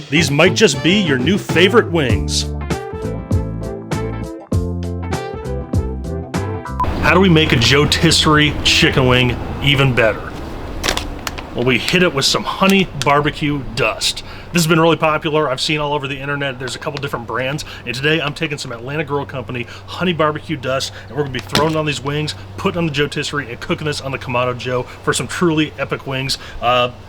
These might just be your new favorite wings. How do we make a Joetisserie chicken wing even better? Well, we hit it with some Honey BBQ Dust. This has been really popular. I've seen all over the internet. There's a couple different brands. And today I'm taking some Atlanta Grill Company Honey BBQ Dust, and we're gonna be throwing it on these wings, putting on the Joetisserie, and cooking this on the Kamado Joe for some truly epic wings.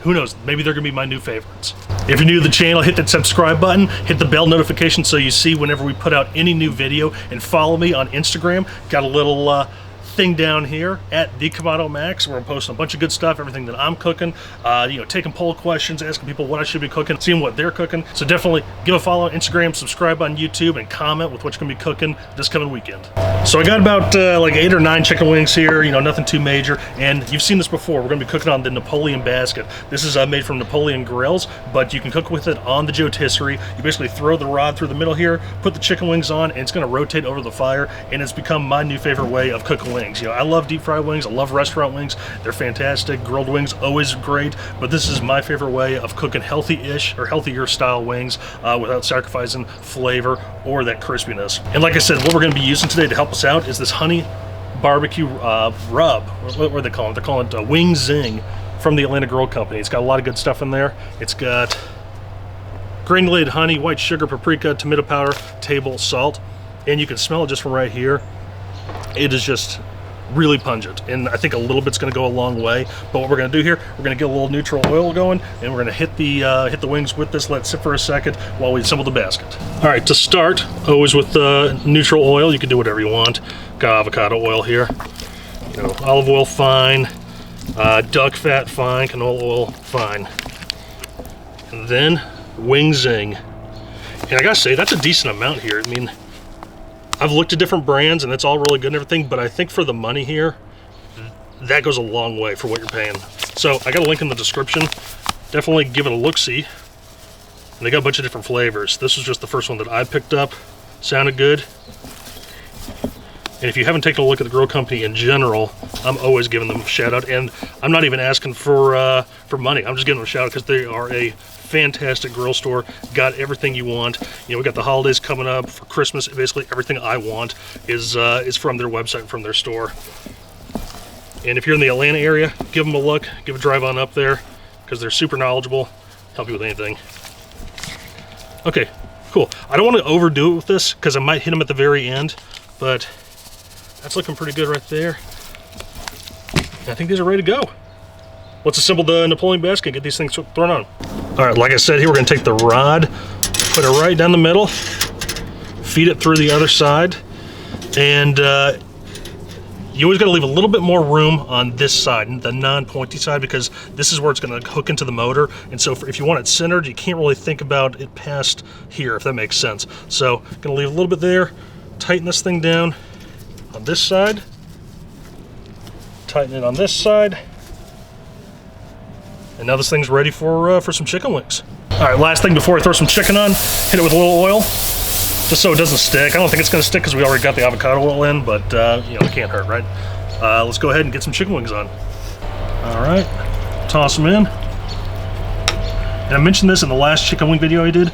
Who knows, maybe they're gonna be my new favorites. If you're new to the channel, hit that subscribe button, hit the bell notification so you see whenever we put out any new video, and follow me on Instagram. Got a little thing down here at the KamadoMax where I'm posting a bunch of good stuff, everything that I'm cooking, taking poll questions, asking people what I should be cooking, seeing what they're cooking. So definitely give a follow on Instagram, subscribe on YouTube, and comment with what you're gonna be cooking this coming weekend. So I got about like 8 or 9 chicken wings here, nothing too major, and you've seen this before. We're gonna be cooking on the Napoleon Basket. This is made from Napoleon grills, but you can cook with it on the Joetisserie. You basically throw the rod through the middle here, put the chicken wings on, and it's gonna rotate over the fire, and it's become my new favorite way of cooking wings. I love deep fried wings, I love restaurant wings, they're fantastic. Grilled wings, always great, but this is my favorite way of cooking healthy-ish or healthier style wings without sacrificing flavor or that crispiness. And like I said, what we're gonna be using today to help us out is this Honey BBQ rub. What do they call it? They're calling it Wing Zing from the Atlanta Grill Company. It's got a lot of good stuff in there. It's got granulated honey, white sugar, paprika, tomato powder, table salt, and you can smell it just from right here. It is just really pungent, and I think a little bit's going to go a long way. But what we're going to do here, we're going to get a little neutral oil going, and we're going to hit the wings with this. Let it sit for a second while we assemble the basket. All right, to start, always with neutral oil. You can do whatever you want. Got avocado oil here, olive oil fine, duck fat fine, canola oil fine, and then Wing Zing. And I gotta say, that's a decent amount here. I mean, I've looked at different brands and it's all really good and everything, but I think for the money here, that goes a long way for what you're paying. So I got a link in the description. Definitely give it a look-see. And they got a bunch of different flavors. This was just the first one that I picked up. Sounded good. And if you haven't taken a look at the grill company in general, I'm always giving them a shout out. And I'm not even asking for money. I'm just giving them a shout out because they are a fantastic grill store. Got everything you want. We got the holidays coming up for Christmas. Basically everything I want is from their website and from their store. And if you're in the Atlanta area, give them a look, give a drive on up there, because they're super knowledgeable, help you with anything. Okay, cool. I don't want to overdo it with this because I might hit them at the very end, but that's looking pretty good right there. And I think these are ready to go. Let's assemble the Napoleon basket and get these things thrown on. All right, like I said here, we're gonna take the rod, put it right down the middle, feed it through the other side, and you always gotta leave a little bit more room on this side, the non-pointy side, because this is where it's gonna hook into the motor. And so if you want it centered, you can't really think about it past here, if that makes sense. So gonna leave a little bit there, tighten this thing down on this side, tighten it on this side, and now this thing's ready for some chicken wings. All right, last thing before I throw some chicken on, hit it with a little oil, just so it doesn't stick. I don't think it's gonna stick because we already got the avocado oil in, but it can't hurt, right? Let's go ahead and get some chicken wings on. All right, toss them in. And I mentioned this in the last chicken wing video I did.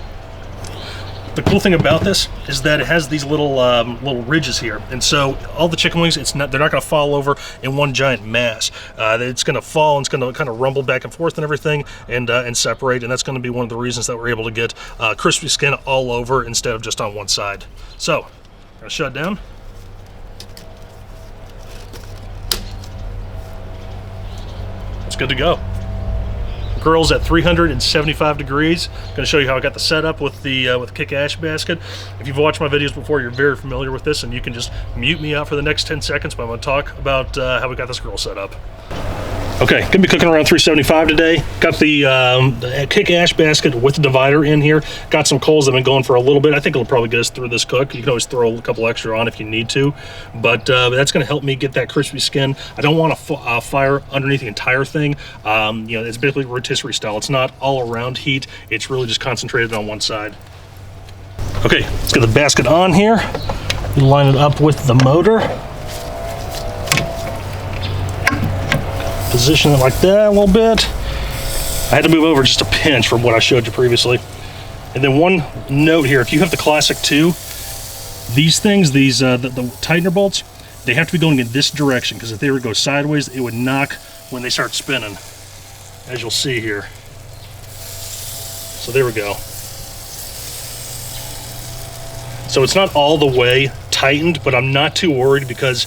The cool thing about this is that it has these little ridges here, and so all the chicken wings, they're not going to fall over in one giant mass. It's going to fall and it's going to kind of rumble back and forth and everything, and separate. And that's going to be one of the reasons that we're able to get crispy skin all over instead of just on one side. So, I'm going to shut it down. It's good to go. Grill's at 375 degrees. I'm going to show you how I got the setup with the kick ash basket. If you've watched my videos before, you're very familiar with this, and you can just mute me out for the next 10 seconds, but I'm going to talk about how we got this grill set up. Okay, gonna be cooking around 375 today. Got the kick ash basket with the divider in here. Got some coals that have been going for a little bit. I think it'll probably get us through this cook. You can always throw a couple extra on if you need to, but that's gonna help me get that crispy skin. I don't want to fire underneath the entire thing. It's basically rotisserie style. It's not all around heat. It's really just concentrated on one side. Okay, let's get the basket on here. Line it up with the motor. Position it like that a little bit. I had to move over just a pinch from what I showed you previously. And then one note here, if you have the Classic 2, these things, the tightener bolts, they have to be going in this direction, because if they were to go sideways, it would knock when they start spinning, as you'll see here. So there we go. So it's not all the way tightened, but I'm not too worried because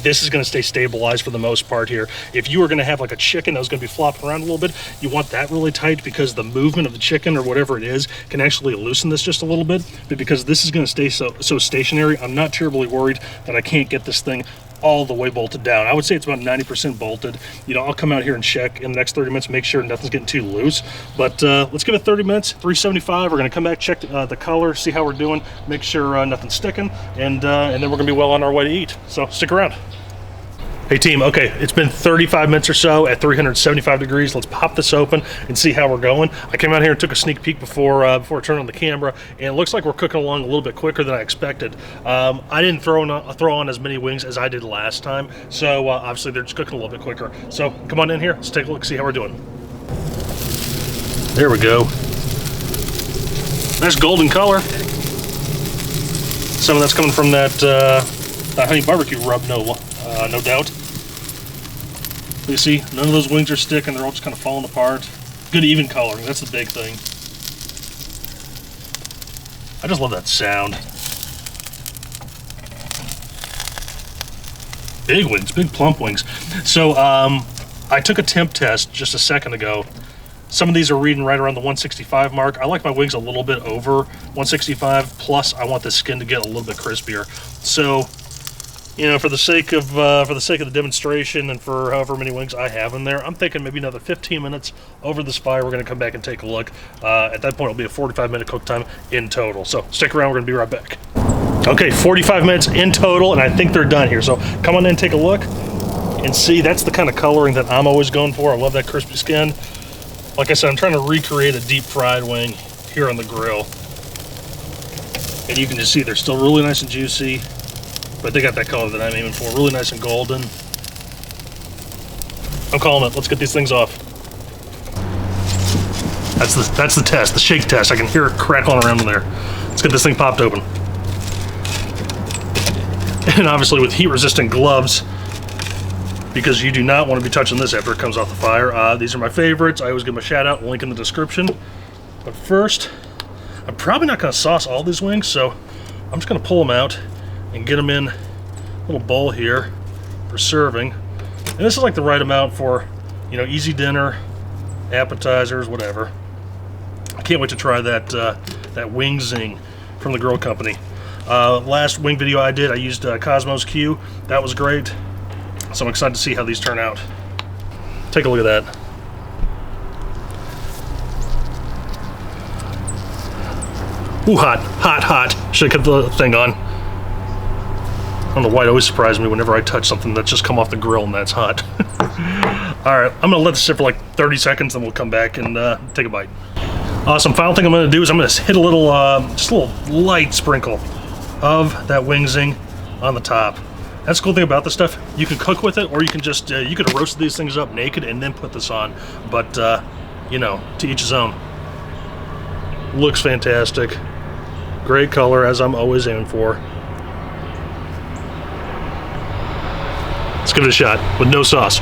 this is going to stay stabilized for the most part here. If you were going to have like a chicken that was going to be flopping around a little bit, you want that really tight because the movement of the chicken or whatever it is can actually loosen this just a little bit. But because this is going to stay so stationary, I'm not terribly worried that I can't get this thing all the way bolted down. I would say it's about 90% bolted. You know, I'll come out here and check in the next 30 minutes, make sure nothing's getting too loose. But let's give it 30 minutes, 375. We're gonna come back, check the color, see how we're doing, make sure nothing's sticking, and then we're gonna be well on our way to eat. So stick around. Hey team, okay, it's been 35 minutes or so at 375 degrees. Let's pop this open and see how we're going. I came out here and took a sneak peek before I turned on the camera, and it looks like we're cooking along a little bit quicker than I expected. I didn't throw on as many wings as I did last time, so obviously they're just cooking a little bit quicker. So come on in here, let's take a look, see how we're doing. There we go. Nice golden color. Some of that's coming from that honey barbecue rub, no doubt. You see, none of those wings are sticking, they're all just kind of falling apart. Good even coloring, that's the big thing. I just love that sound. Big wings, big plump wings. So I took a temp test just a second ago. Some of these are reading right around the 165 mark. I like my wings a little bit over 165, plus I want the skin to get a little bit crispier. So, you know, for the sake of the demonstration and for however many wings I have in there, I'm thinking maybe another 15 minutes over this fire. We're going to come back and take a look. At that point, it'll be a 45-minute cook time in total. So stick around. We're going to be right back. Okay, 45 minutes in total, and I think they're done here. So come on in and take a look and see. That's the kind of coloring that I'm always going for. I love that crispy skin. Like I said, I'm trying to recreate a deep fried wing here on the grill. And you can just see they're still really nice and juicy. But they got that color that I'm aiming for, really nice and golden. I'm calling it. Let's get these things off. That's the test, the shake test. I can hear it crackling around in there. Let's get this thing popped open. And obviously with heat-resistant gloves, because you do not want to be touching this after it comes off the fire. These are my favorites. I always give them a shout out, link in the description. But first, I'm probably not going to sauce all these wings, so I'm just going to pull them out and get them in a little bowl here for serving. And this is like the right amount for, you know, easy dinner, appetizers, whatever. I can't wait to try that Wing Zing from the Grill Company. Last wing video I did, I used Cosmos Q. That was great. So I'm excited to see how these turn out. Take a look at that. Ooh, hot, hot, hot. Should have kept the thing on. I don't know why it always surprises me whenever I touch something that's just come off the grill and that's hot. All right, I'm gonna let this sit for like 30 seconds, then we'll come back and take a bite. Awesome, final thing I'm gonna do is I'm gonna hit a little, just a little light sprinkle of that Wing Zing on the top. That's the cool thing about this stuff. You can cook with it, or you can just, you could roast these things up naked and then put this on. But, you know, to each his own. Looks fantastic. Great color, as I'm always aiming for. Let's give it a shot with no sauce.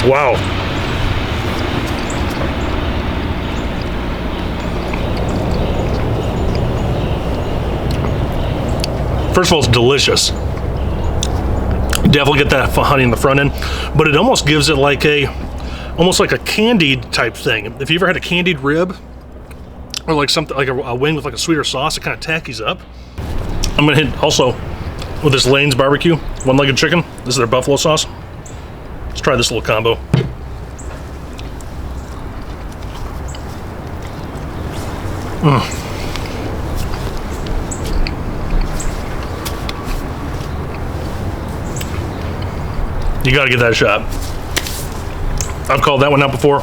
Wow. First of all, it's delicious. Definitely get that honey in the front end, but it almost gives it like almost like a candied type thing. If you ever had a candied rib, or like something like a wing with like a sweeter sauce, it kind of tackies up. I'm gonna hit also with this Lane's barbecue, one-legged chicken. This is their buffalo sauce. Let's try this little combo. You gotta give that a shot. I've called that one out before,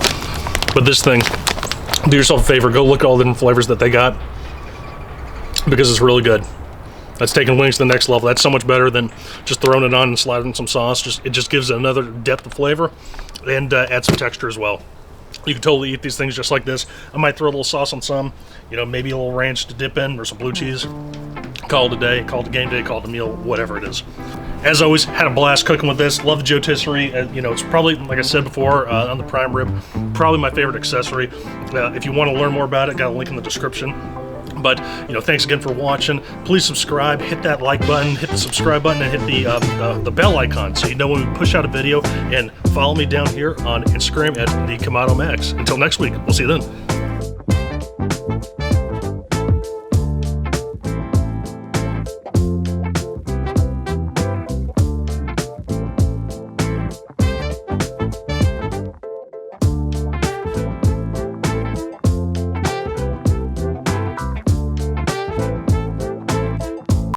but this thing, do yourself a favor, go look at all the different flavors that they got, because it's really good. That's taking wings to the next level. That's so much better than just throwing it on and sliding some sauce. It just gives it another depth of flavor and adds some texture as well. You can totally eat these things just like this. I might throw a little sauce on some, you know, maybe a little ranch to dip in or some blue cheese. Call it a day, call it a game day, call it a meal, whatever it is. As always, had a blast cooking with this. Love the Joetisserie. You know, it's probably, like I said before, on the prime rib, probably my favorite accessory. If you want to learn more about it, got a link in the description. But, you know, thanks again for watching. Please subscribe, hit that like button, hit the subscribe button, and hit the bell icon so you know when we push out a video. And follow me down here on Instagram at the KamadoMax. Until next week, we'll see you then.